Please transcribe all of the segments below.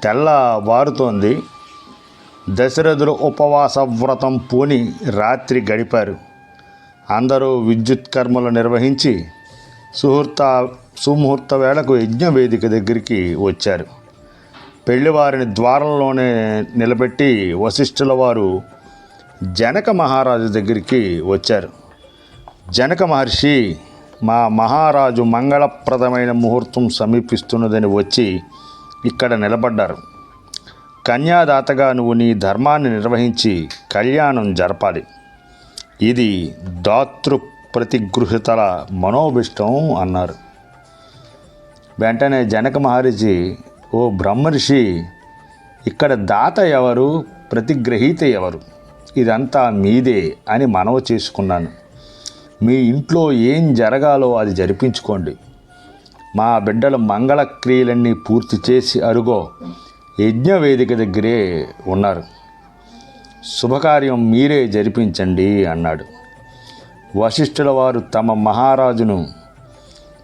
తెల్లవారుతోంది. దశరథుడు ఉపవాస వ్రతం పూని రాత్రి గడిపారు. అందరూ విద్యుత్ కర్మలు నిర్వహించి సుముహూర్త వేళకు యజ్ఞవేదిక దగ్గరికి వచ్చారు. పెళ్లివారిని ద్వారంలోనే నిలబెట్టి వశిష్ఠుల వారు జనక మహారాజు దగ్గరికి వచ్చారు. జనక మహర్షి, మా మహారాజు మంగళప్రదమైన ముహూర్తం సమీపిస్తున్నదని వచ్చి ఇక్కడ నిలబడ్డారు. కన్యాదాతగా నువ్వు నీ ధర్మాన్ని నిర్వహించి కళ్యాణం జరపాలి. ఇది దాతృ ప్రతిగృహితల మనోభిష్టం అన్నారు. వెంటనే జనక మహర్షి, ఓ బ్రహ్మర్షి, ఇక్కడ దాత ఎవరు, ప్రతిగ్రహీత ఎవరు? ఇదంతా మీదే అని మనవి చేసుకున్నాను. మీ ఇంట్లో ఏం జరగాలో అది జరిపించుకోండి. మా బిడ్డల మంగళక్రియలన్నీ పూర్తి చేసి అరుగో యజ్ఞవేదిక దగ్గరే ఉన్నారు. శుభకార్యం మీరే జరిపించండి అన్నాడు. వశిష్ఠుల వారు తమ మహారాజును,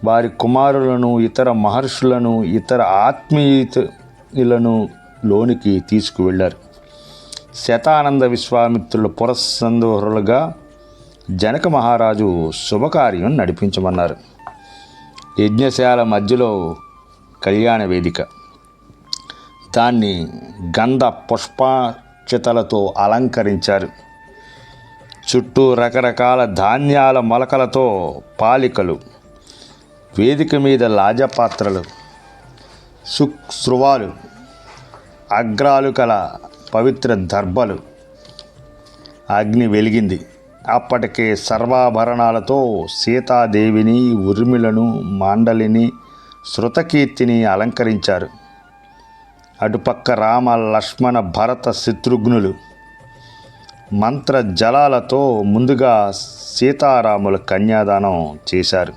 వారి కుమారులను, ఇతర మహర్షులను, ఇతర ఆత్మీయులను లోనికి తీసుకువెళ్ళారు. శతానంద విశ్వామిత్రులు పురస్సందోహరులుగా జనక మహారాజు శుభకార్యం నడిపించమన్నారు. యజ్ఞశాల మధ్యలో కళ్యాణ వేదిక. దాన్ని గంధ పుష్పాక్షతలతో అలంకరించారు. చుట్టూ రకరకాల ధాన్యాల మొలకలతో పాలికలు, వేదిక మీద లాజపాత్రలు, శృవాలు, అగ్రాలు కల పవిత్ర దర్భలు. అగ్ని వెలిగింది. అప్పటికే సర్వాభరణాలతో సీతాదేవిని, ఉర్మిళను, మాండలిని, శృతకీర్తిని అలంకరించారు. అటుపక్క రామ, లక్ష్మణ, భరత, శత్రుఘ్నులు మంత్ర జలాలతో ముందుగా సీతారాముల కన్యాదానం చేశారు.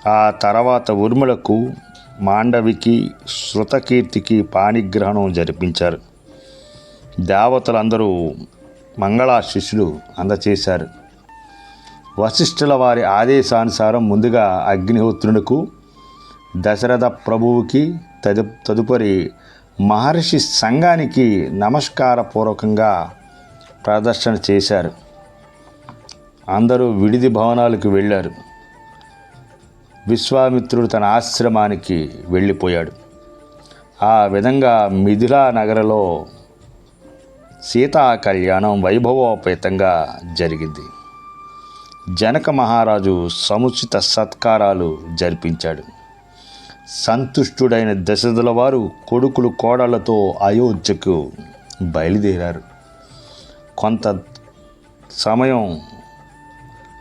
ఆ తర్వాత ఉర్మిళకు, మాండవికి, శృతకీర్తికి పాణిగ్రహణం జరిపించారు. దేవతలందరూ మంగళాశిష్యులు అందచేశారు. వశిష్ఠుల వారి ఆదేశానుసారం ముందుగా అగ్నిహోత్రునికు, దశరథ ప్రభువుకి, తదుపరి మహర్షి సంఘానికి నమస్కారపూర్వకంగా ప్రదర్శన చేశారు. అందరూ విడిది భవనాలకు వెళ్ళారు. విశ్వామిత్రుడు తన ఆశ్రమానికి వెళ్ళిపోయాడు. ఆ విధంగా మిథిలా నగరంలో సీతా కళ్యాణం వైభవోపేతంగా జరిగింది. జనక మహారాజు సముచిత సత్కారాలు జరిపించాడు. సంతుష్టుడైన దశరథుల వారు కొడుకులు, కోడళ్లతో అయోధ్యకు బయలుదేరారు.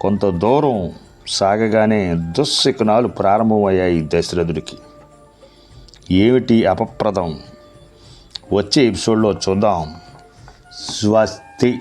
కొంత దూరం సాగగానే దుశ్శకునాలు ప్రారంభమయ్యాయి దశరథుడికి. ఏమిటి అపప్రదం? వచ్చే ఎపిసోడ్లో చూద్దాం. స్వస్తి.